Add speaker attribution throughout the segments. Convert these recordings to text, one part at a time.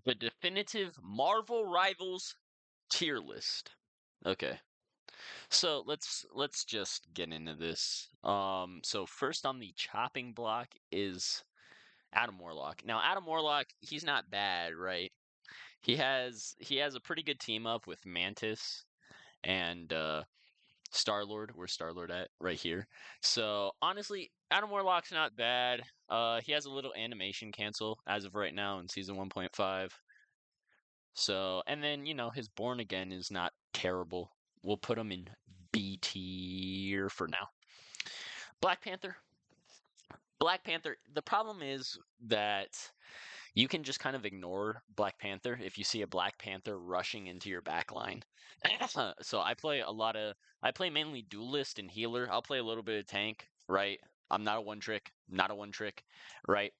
Speaker 1: The definitive Marvel Rivals tier list. Okay. So let's just get into this. So first on the chopping block is Adam Warlock. Now Adam Warlock, he's not bad, right? He has a pretty good team up with Mantis and Star-Lord. Where's Star-Lord at? Right here. So honestly, Adam Warlock's not bad. He has a little animation cancel as of right now in season 1.5. So, and then, his Born Again is not terrible. We'll put him in B tier for now. Black Panther. Black Panther, the problem is that you can just kind of ignore Black Panther if you see a Black Panther rushing into your back line. So I play mainly duelist and healer. I'll play a little bit of tank, right? I'm not a one trick, right?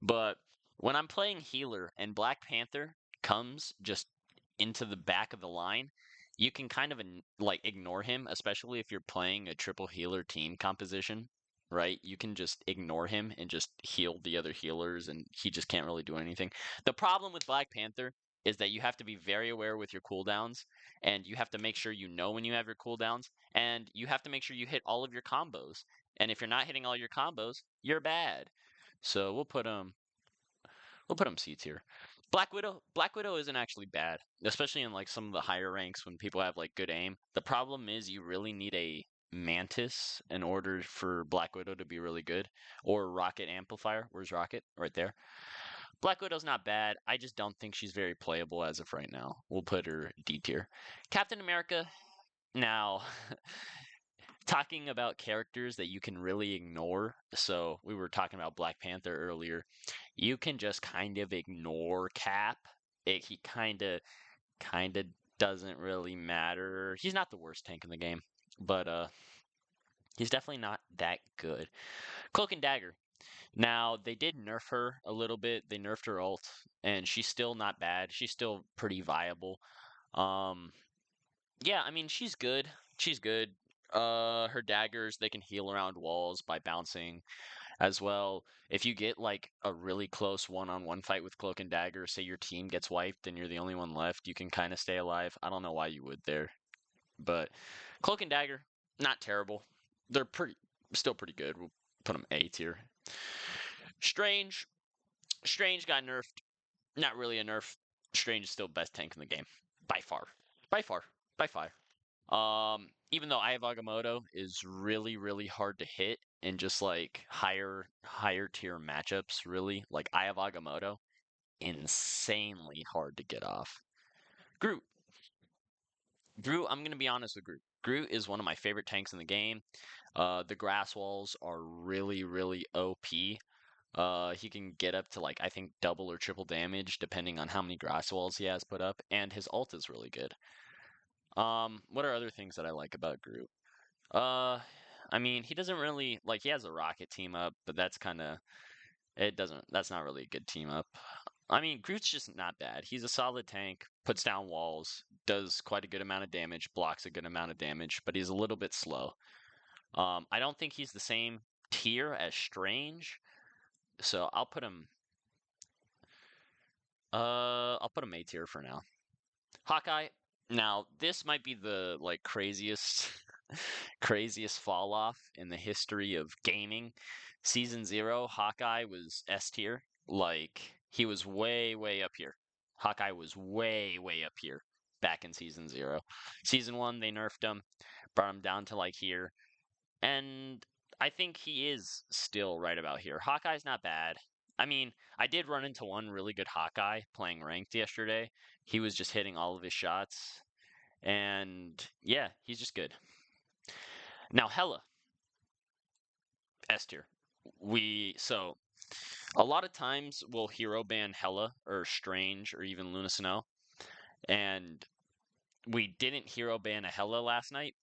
Speaker 1: But when I'm playing healer and Black Panther comes just into the back of the line, you can kind of like ignore him, especially if you're playing a triple healer team composition, right? You can just ignore him and just heal the other healers, and he just can't really do anything. The problem with Black Panther is that you have to be very aware with your cooldowns, and you have to make sure you know when you have your cooldowns, and you have to make sure you hit all of your combos. And if you're not hitting all your combos, you're bad. So we'll put him C tier. Black Widow isn't actually bad, especially in like some of the higher ranks when people have like good aim. The problem is you really need a Mantis in order for Black Widow to be really good, or Rocket Amplifier. Where's Rocket? Right there. Black Widow's not bad. I just don't think she's very playable as of right now. We'll put her D tier. Captain America. Now, talking about characters that you can really ignore. So we were talking about Black Panther earlier. You can just kind of ignore Cap. He kind of doesn't really matter. He's not the worst tank in the game, but he's definitely not that good. Cloak and Dagger. Now they did nerf her a little bit. They nerfed her ult, and she's still not bad. She's still pretty viable. Um, yeah, I mean she's good. She's good. Her daggers, they can heal around walls by bouncing as well. If you get like a really close one-on-one fight with Cloak and Dagger, say your team gets wiped and you're the only one left, you can kind of stay alive. I don't know why you would there, but Cloak and Dagger, not terrible. They're still pretty good. We'll put them A tier. Strange, Strange got nerfed. Not really a nerf. Strange is still best tank in the game by far, by far, by far. Even though Eye of Agamotto is really, really hard to hit in just like higher tier matchups, really, like Eye of Agamotto, insanely hard to get off. Groot. Groot, I'm gonna be honest with Groot. Groot is one of my favorite tanks in the game. The grass walls are really, really OP. He can get up to like I think double or triple damage depending on how many grass walls he has put up, and his ult is really good. What are other things that I like about Groot? Uh, I mean, he doesn't really like he has a rocket team up, but that's kind of it doesn't that's not really a good team up. I mean, Groot's just not bad. He's a solid tank, puts down walls, does quite a good amount of damage, blocks a good amount of damage, but he's a little bit slow. I don't think he's the same tier as Strange, so I'll put him A tier for now. Hawkeye. Now, this might be the like craziest craziest fall off in the history of gaming. Season 0, Hawkeye was S tier. Like he was way way up here. Hawkeye was way way up here back in season 0. Season 1 they nerfed him, brought him down to like here. And I think he is still right about here. Hawkeye's not bad. I mean, I did run into one really good Hawkeye playing ranked yesterday. He was just hitting all of his shots. And yeah, he's just good. Now, Hela, S tier. So a lot of times we'll hero ban Hela or Strange or even Luna Snow. And we didn't hero ban a Hela last night.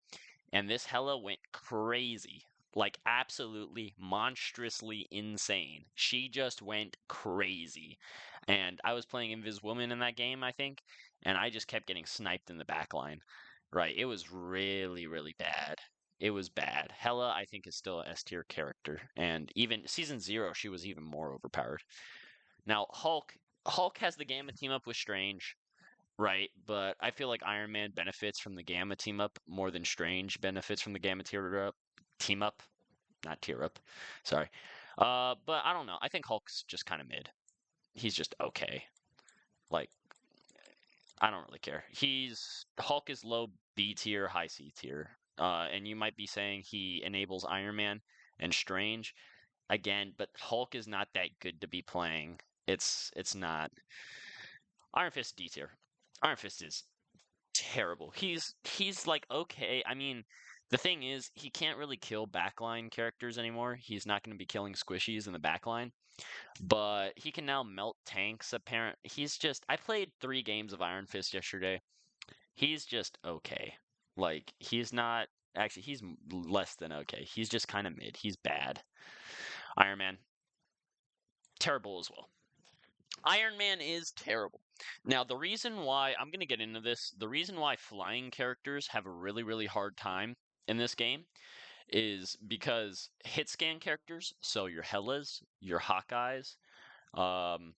Speaker 1: And this Hela went crazy. Like, absolutely monstrously insane. She just went crazy. And I was playing Invis-Woman in that game, I think, and I just kept getting sniped in the back line. Right, it was really, really bad. It was bad. Hela, I think, is still a S tier character. And even Season 0, she was even more overpowered. Now, Hulk, Hulk has the Gamma team up with Strange, right? But I feel like Iron Man benefits from the Gamma team up more than Strange benefits from the Gamma team up, not tear up. Sorry. But I don't know. I think Hulk's just kind of mid. He's just okay. Like I don't really care. Hulk is low B tier, high C tier. And you might be saying he enables Iron Man and Strange again, but Hulk is not that good to be playing. It's not. Iron Fist D tier. Iron Fist is terrible. He's like okay. I mean, the thing is, he can't really kill backline characters anymore. He's not going to be killing squishies in the backline, but he can now melt tanks. He's just. I played 3 games of Iron Fist yesterday. He's just okay. Like he's not actually. He's less than okay. He's just kind of mid. He's bad. Iron Man, terrible as well. Iron Man is terrible. Now, the reason why I'm going to get into this, the reason why flying characters have a really, really hard time in this game is because hit scan characters, so your Hellas, your Hawkeyes, um,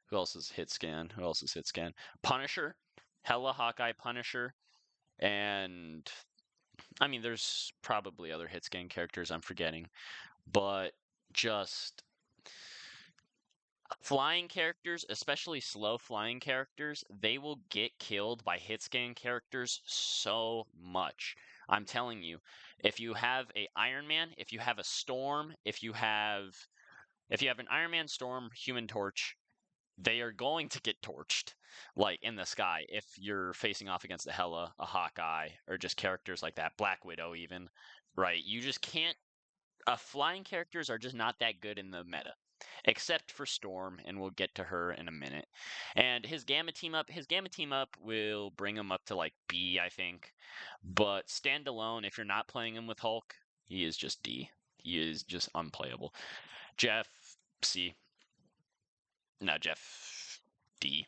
Speaker 1: who else is hit scan? Who else is hit scan? Punisher, Hella, Hawkeye, Punisher, and I mean, there's probably other hit scan characters I'm forgetting, but just flying characters, especially slow flying characters, they will get killed by hit scan characters so much. I'm telling you, if you have a Iron Man, if you have a Storm, if you have an Iron Man, Storm, Human Torch, they are going to get torched like in the sky if you're facing off against a Hela, a Hawkeye, or just characters like that, Black Widow even, right? You just can't flying characters are just not that good in the meta, except for Storm, and we'll get to her in a minute. And his Gamma team up will bring him up to like B, I think. But standalone, if you're not playing him with Hulk, he is just D. He is just unplayable. Jeff C. No, Jeff D.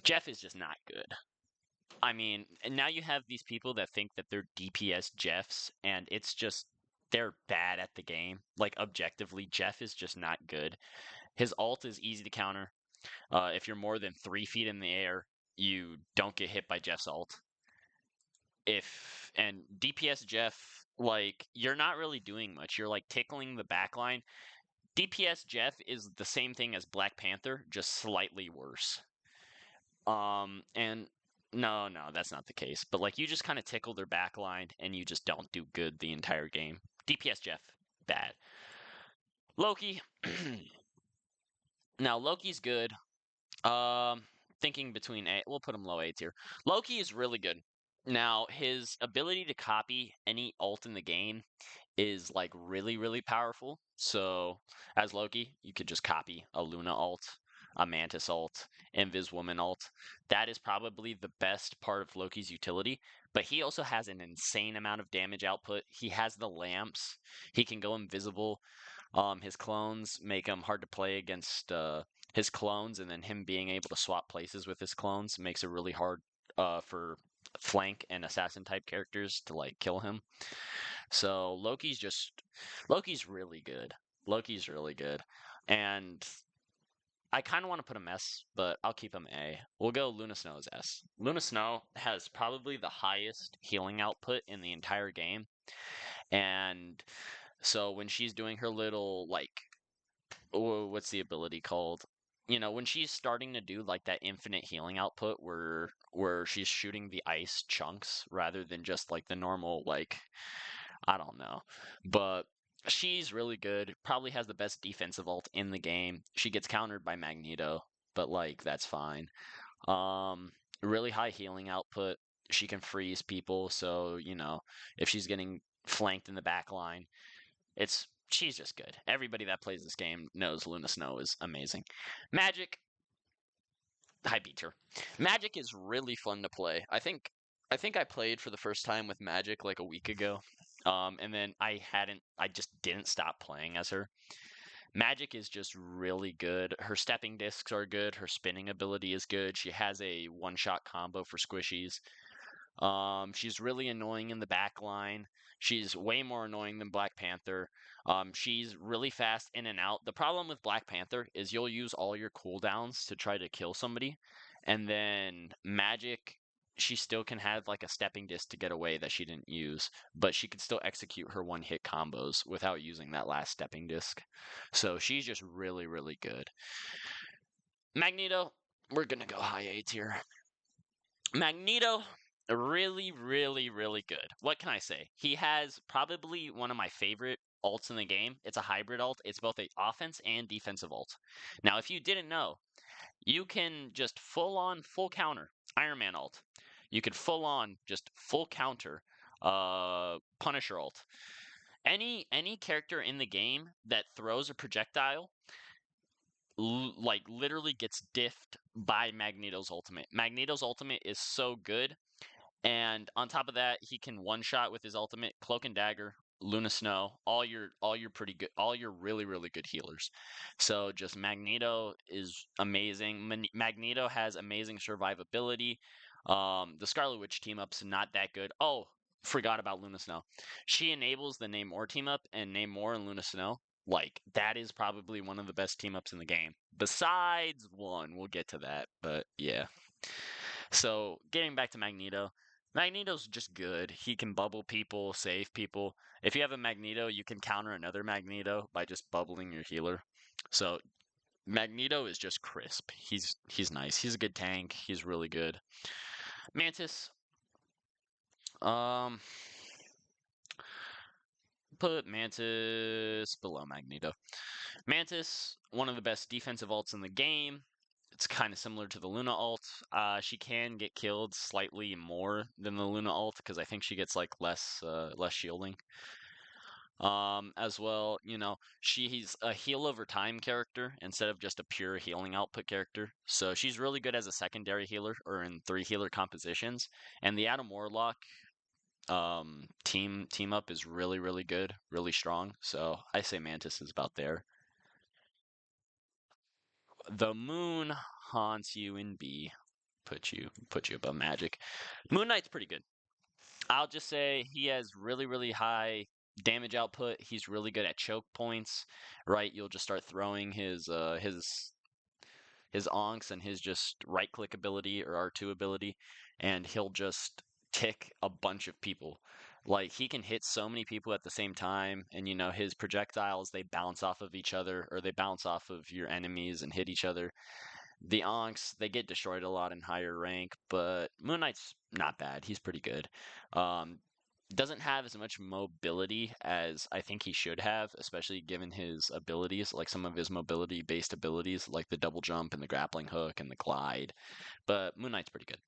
Speaker 1: Jeff is just not good. I mean, and now you have these people that think that they're DPS Jeffs, and it's just they're bad at the game. Like objectively, Jeff is just not good. His ult is easy to counter. If you're more than 3 feet in the air, you don't get hit by Jeff's ult. If and DPS Jeff, like you're not really doing much. You're like tickling the backline. DPS Jeff is the same thing as Black Panther, just slightly worse. And no, that's not the case. But like you just kind of tickle their backline and you just don't do good the entire game. DPS Jeff, bad. Loki. Now Loki's good. Thinking between A, we'll put him low A tier. Loki is really good. Now his ability to copy any ult in the game is like really, really powerful. So as Loki, you could just copy a Luna ult, a Mantis ult, Invis Woman ult. That is probably the best part of Loki's utility. But he also has an insane amount of damage output. He has the lamps. He can go invisible. His clones make him hard to play against his clones, and then him being able to swap places with his clones makes it really hard for flank and assassin type characters to like kill him. So Loki's really good. Loki's really good. And I kind of want to put him S, but I'll keep him A. We'll go Luna Snow as S. Luna Snow has probably the highest healing output in the entire game. And so when she's doing her little like what's the ability called? You know, when she's starting to do like that infinite healing output where she's shooting the ice chunks rather than just like the normal like I don't know. But she's really good. Probably has the best defensive ult in the game. She gets countered by Magneto, but like that's fine. Really high healing output. She can freeze people, so you know, if she's getting flanked in the back line, she's just good. Everybody that plays this game knows Luna Snow is amazing. Magic, high beat her. Magic is really fun to play. I think I played for the first time with Magic like a week ago. And then I just didn't stop playing as her. Magic is just really good. Her stepping discs are good. Her spinning ability is good. She has a one-shot combo for squishies. She's really annoying in the back line. She's way more annoying than Black Panther. She's really fast in and out. The problem with Black Panther is you'll use all your cooldowns to try to kill somebody, and then Magic, she still can have like a stepping disc to get away that she didn't use, but she could still execute her one hit combos without using that last stepping disc. So she's just really, really good. Magneto, we're gonna go high A tier. Magneto, really, really, really good. What can I say? He has probably one of my favorite ults in the game. It's a hybrid ult. It's both a offense and defensive ult. Now, if you didn't know, you can just full on full counter Iron Man ult. You could full on just full counter Punisher ult. Any character in the game that throws a projectile like literally gets diffed by Magneto's ultimate. Magneto's ultimate is so good, and on top of that, he can one shot with his ultimate, Cloak and Dagger, Luna Snow, all your pretty good, all your really really good healers. So just Magneto is amazing. Magneto has amazing survivability. The Scarlet Witch team up's not that good. Oh, forgot about Luna Snow. She enables the Namor team up, and Namor and Luna Snow, like that is probably one of the best team ups in the game. Besides one, we'll get to that, but yeah. So getting back to Magneto, Magneto's just good. He can bubble people, save people. If you have a Magneto, you can counter another Magneto by just bubbling your healer. So Magneto is just crisp. He's nice. He's a good tank. He's really good. Mantis, um, put Mantis below Magneto. Mantis, one of the best defensive ults in the game. It's kind of similar to the Luna ult. She can get killed slightly more than the Luna ult because I think she gets like less shielding. As well, she's a heal over time character instead of just a pure healing output character. So she's really good as a secondary healer or in 3 healer compositions. And the Adam Warlock team up is really really good, really strong. So I say Mantis is about there. The moon haunts you in B. Put you above Magic. Moon Knight's pretty good. I'll just say he has really really high damage output. He's really good at choke points. Right, you'll just start throwing his onks and his just right click ability or R2 ability, and he'll just tick a bunch of people. Like he can hit so many people at the same time, and his projectiles, they bounce off of each other or they bounce off of your enemies and hit each other. The onks, they get destroyed a lot in higher rank, but Moon Knight's not bad. He's pretty good. Um, doesn't have as much mobility as I think he should have, especially given his abilities, like some of his mobility based abilities, like the double jump and the grappling hook and the glide. But Moon Knight's pretty good.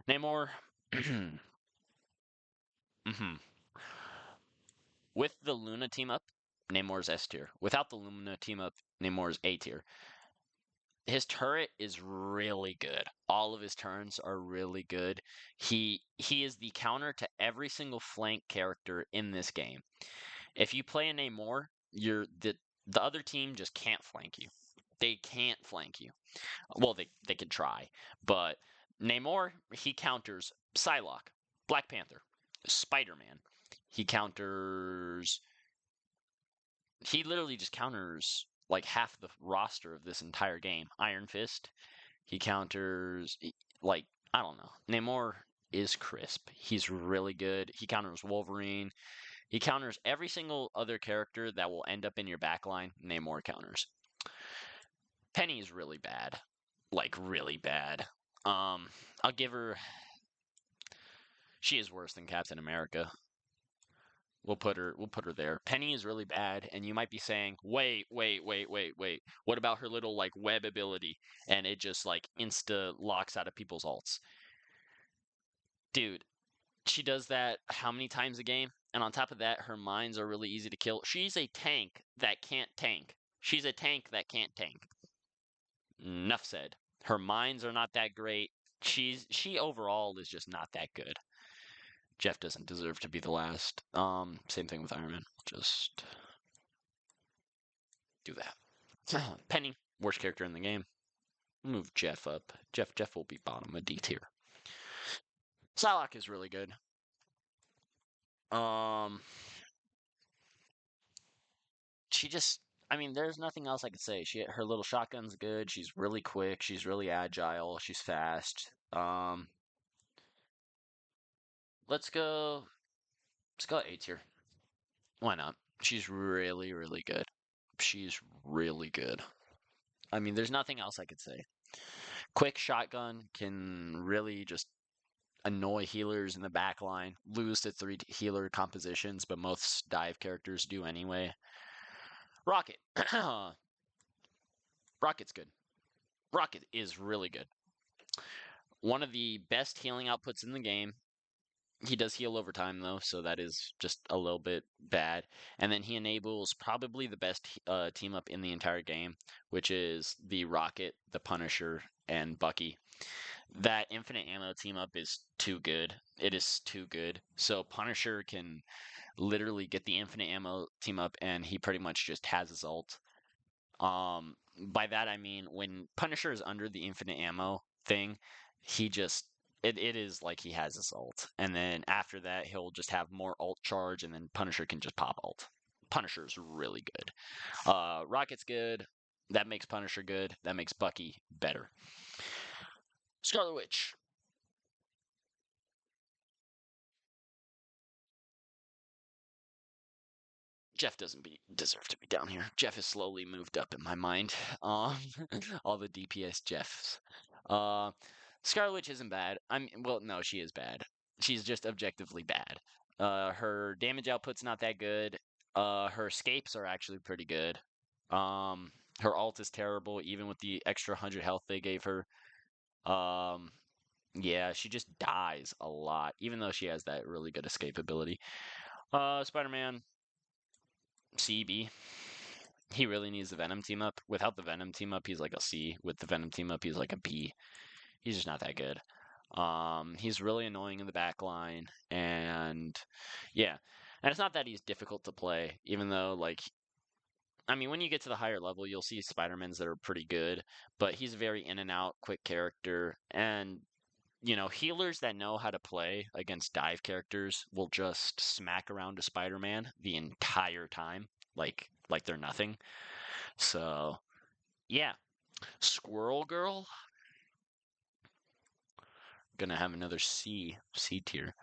Speaker 1: Namor. hmm With the Luna team up, Namor's S tier. Without the Luna team up, Namor's A tier. His turret is really good. All of his turns are really good. He is the counter to every single flank character in this game. If you play a Namor, the other team just can't flank you. They can't flank you. Well, they could try, but Namor, he counters Psylocke, Black Panther, Spider-Man. He counters he literally just counters like half the roster of this entire game. Iron Fist, he counters like I don't know. Namor is crisp. He's really good. He counters Wolverine. He counters every single other character that will end up in your backline. Namor counters. Penny is really bad, like really bad. I'll give her. She is worse than Captain America. We'll put her there. Penny is really bad, and you might be saying, wait, wait, wait, wait, wait. What about her little like web ability? And it just like insta locks out of people's ults. Dude, she does that how many times a game? And on top of that, her mines are really easy to kill. She's a tank that can't tank. She's a tank that can't tank. Enough said. Her mines are not that great. She overall is just not that good. Jeff doesn't deserve to be the last. Same thing with Iron Man. Just do that. Penny, worst character in the game. Move Jeff up. Jeff will be bottom of D tier. Psylocke is really good. Um, she just, I mean, there's nothing else I could say. Her little shotgun's good. She's really quick. She's really agile. She's fast. Let's go. Let's go A tier. Why not? She's really, really good. She's really good. I mean, there's nothing else I could say. Quick shotgun can really just annoy healers in the back line, lose to three healer compositions, but most dive characters do anyway. Rocket. Rocket's good. Rocket is really good. One of the best healing outputs in the game. He does heal over time, though, so that is just a little bit bad. And then he enables probably the best team up in the entire game, which is the Rocket, the Punisher, and Bucky. That infinite ammo team up is too good. It is too good. So Punisher can literally get the infinite ammo team up, and he pretty much just has his ult. By that I mean when Punisher is under the infinite ammo thing, he just it is like he has his ult, and then after that he'll just have more ult charge, and then Punisher can just pop ult. Punisher's really good. Rocket's good. That makes Punisher good. That makes Bucky better. Scarlet Witch. Jeff doesn't deserve to be down here. Jeff has slowly moved up in my mind. Um, all the DPS Jeffs. Uh, Scarlet Witch isn't bad. Well, no, she is bad. She's just objectively bad. Her damage output's not that good. Her escapes are actually pretty good. Um, her ult is terrible, even with the extra 100 health they gave her. Um, yeah, she just dies a lot, even though she has that really good escape ability. Spider-Man, CB. He really needs the Venom team up. Without the Venom team up, he's like a C. With the Venom team up, he's like a B. He's just not that good. He's really annoying in the back line, and yeah. And it's not that he's difficult to play, even though, like, I mean, when you get to the higher level, you'll see Spider-Mans that are pretty good, but he's a very in and out, quick character, and healers that know how to play against dive characters will just smack around a Spider-Man the entire time, like they're nothing. So, yeah. Squirrel Girl, gonna have another C tier.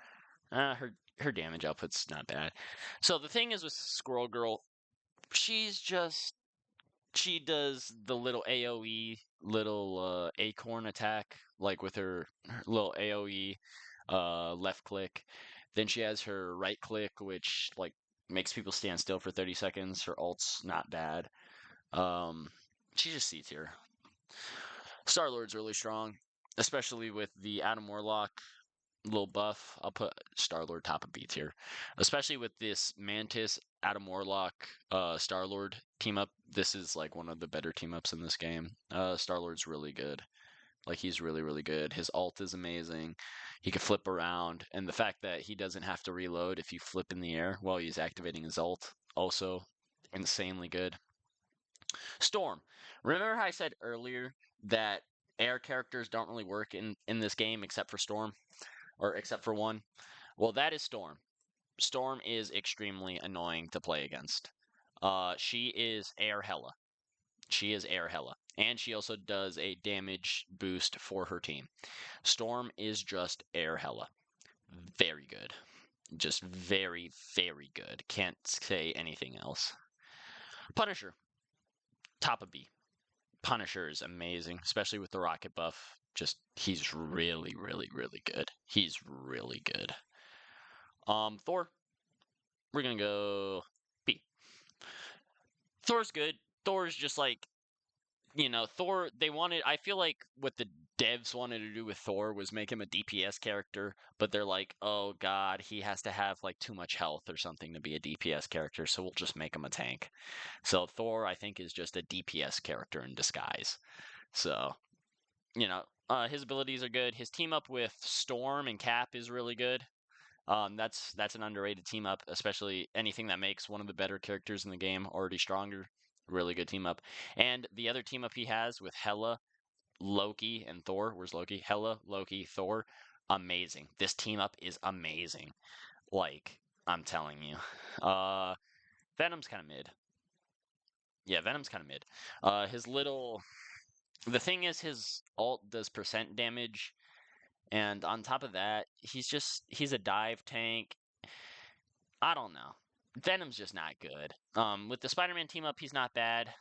Speaker 1: Her damage output's not bad. So the thing is with Squirrel Girl, she's just she does the little AoE, little acorn attack, like with her little AoE left click. Then she has her right click, which like makes people stand still for 30 seconds. Her ult's not bad. Um, she's just C tier. Star Lord's really strong, especially with the Adam Warlock little buff. I'll put Star Lord top of B tier, especially with this Mantis Adam Warlock Star Lord team up. This is like one of the better team ups in this game. Star Lord's really good. Like he's really really good. His ult is amazing. He can flip around, and the fact that he doesn't have to reload if you flip in the air while he's activating his ult, also insanely good. Storm. Remember how I said earlier that air characters don't really work in this game except for Storm, or except for one? Well, that is Storm. Storm is extremely annoying to play against. She is air hella. She is air hella. And she also does a damage boost for her team. Storm is just air hella. Very good. Just very, very good. Can't say anything else. Punisher. Top of B. Punisher is amazing, especially with the rocket buff. Just he's really, really, really good. He's really good. Thor. We're gonna go B. Thor's good. Thor's just like Thor. They wanted. I feel like what the devs wanted to do with Thor was make him a DPS character, but they're like, oh god, he has to have like too much health or something to be a DPS character, so we'll just make him a tank. So Thor, I think, is just a DPS character in disguise. So his abilities are good. His team up with Storm and Cap is really good. That's an underrated team up, especially anything that makes one of the better characters in the game already stronger. Really good team up. And the other team up he has with Hela, Loki, and Thor. Where's Loki? Hela, Loki, Thor. amazing. This team up is amazing. Like, I'm telling you. Uh, Venom's kind of mid. Yeah, Venom's kind of mid. His little. The thing is, his alt does percent damage, and on top of that, he's a dive tank. I don't know. Venom's just not good. With the Spider-Man team up, he's not bad.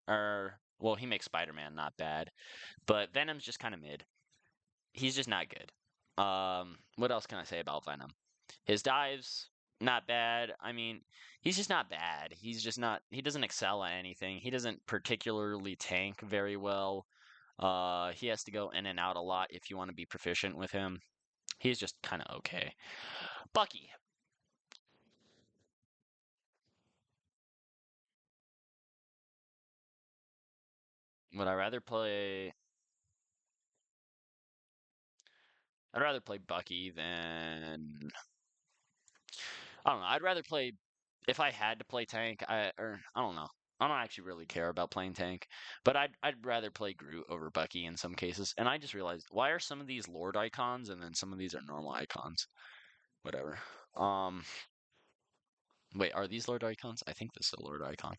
Speaker 1: Or well, he makes Spider-Man not bad, but Venom's just kind of mid. He's just not good. What else can I say about Venom? His dives not bad. I mean, he's just not bad. He's just not. He doesn't excel at anything. He doesn't particularly tank very well. He has to go in and out a lot if you want to be proficient with him. He's just kind of okay. Bucky. Would I rather play? I'd rather play Bucky than I don't know. I'd rather play if I had to play tank. I don't know. I don't actually really care about playing tank, but I'd rather play Groot over Bucky in some cases. And I just realized why are some of these Lord icons and then some of these are normal icons. Whatever. Um, wait, are these Lord icons? I think this is a Lord icon.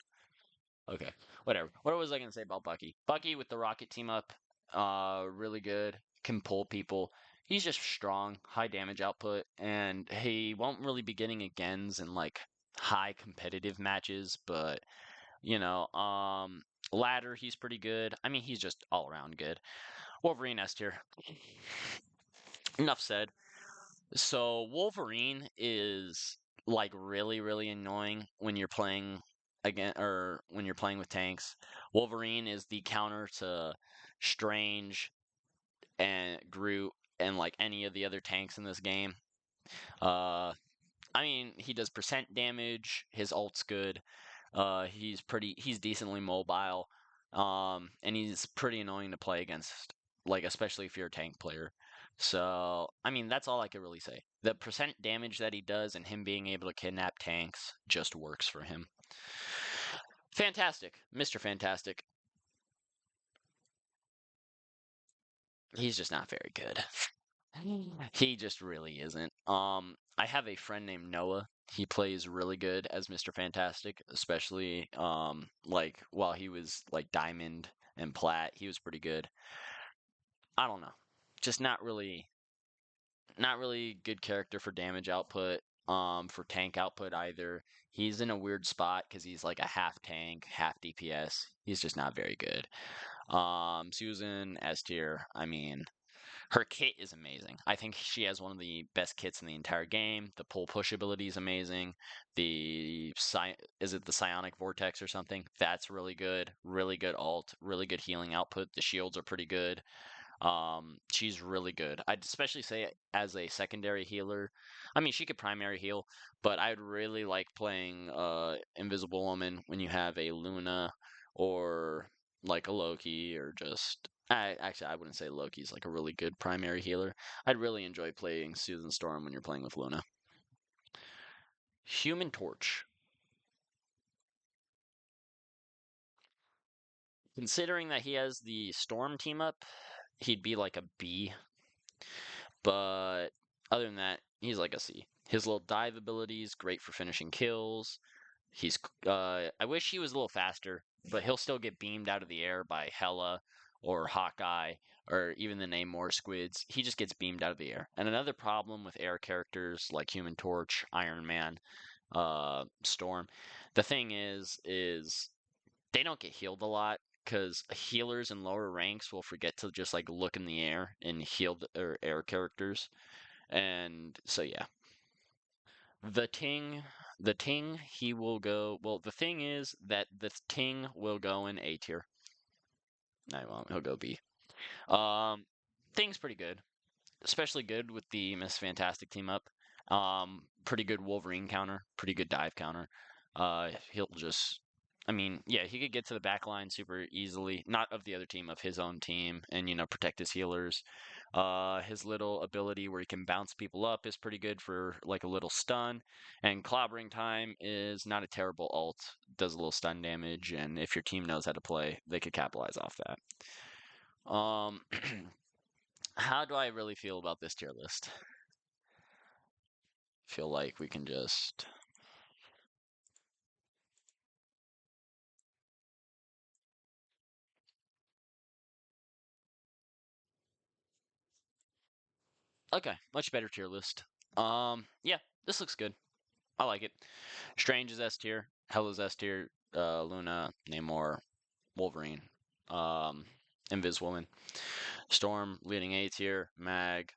Speaker 1: Okay, whatever. What was I gonna say about Bucky? Bucky with the Rocket team up, really good. Can pull people. He's just strong, high damage output, and he won't really be getting agains in like high competitive matches. But ladder he's pretty good. I mean, he's just all around good. Wolverine S tier. Enough said. So Wolverine is like really, really annoying when you're playing again or when you're playing with tanks. Wolverine is the counter to Strange and Groot and like any of the other tanks in this game. Uh, I mean, he does percent damage. His ult's good. He's decently mobile. And he's pretty annoying to play against, like especially if you're a tank player. So, I mean, that's all I could really say. The percent damage that he does and him being able to kidnap tanks just works for him. Fantastic, Mr. Fantastic. He's just not very good. He just really isn't. I have a friend named Noah. He plays really good as Mr. Fantastic, especially like while he was like Diamond and Plat, he was pretty good. I don't know. Just not really good character for damage output, for tank output either. He's in a weird spot cuz he's like a half tank, half DPS. He's just not very good. Susan S tier, I mean, her kit is amazing. I think she has one of the best kits in the entire game. The pull push ability is amazing. Is it the psionic vortex or something? That's really good. Really good alt. Really good healing output. The shields are pretty good. She's really good. I'd especially say as a secondary healer. I mean, she could primary heal, but I'd really like playing Invisible Woman when you have a Luna or like a Loki or just. I wouldn't say Loki's like a really good primary healer. I'd really enjoy playing Susan Storm when you're playing with Luna. Human Torch. Considering that he has the Storm team up, he'd be like a B. But other than that, he's like a C. His little dive ability is great for finishing kills. I wish he was a little faster, but he'll still get beamed out of the air by Hela or Hawkeye or even the Namor squids. He just gets beamed out of the air. And another problem with air characters like Human Torch, Iron Man, Storm, the thing is they don't get healed a lot because healers in lower ranks will forget to just like look in the air and heal their air characters. And so yeah, the Ting, the Ting, he will go. Well, the thing is that the Ting will go in A tier. I won't. He'll go B. Um, Ting's pretty good, especially good with the Miss Fantastic team up. Pretty good Wolverine counter, pretty good dive counter. He'll just, I mean, yeah, he could get to the back line super easily. Not of the other team, of his own team, and protect his healers. His little ability where he can bounce people up is pretty good for like a little stun. And clobbering time is not a terrible alt. Does a little stun damage, and if your team knows how to play, they could capitalize off that. Um, how how do I really feel about this tier list? Feel like we can just okay, much better tier list. Yeah, this looks good. I like it. Strange is S tier. Hell is S tier. Luna, Namor, Wolverine, um, Inviswoman, Storm leading A tier. Mag.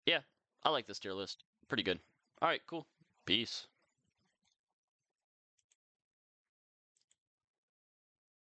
Speaker 1: Yeah, I like this tier list. Pretty good. All right, cool. Peace.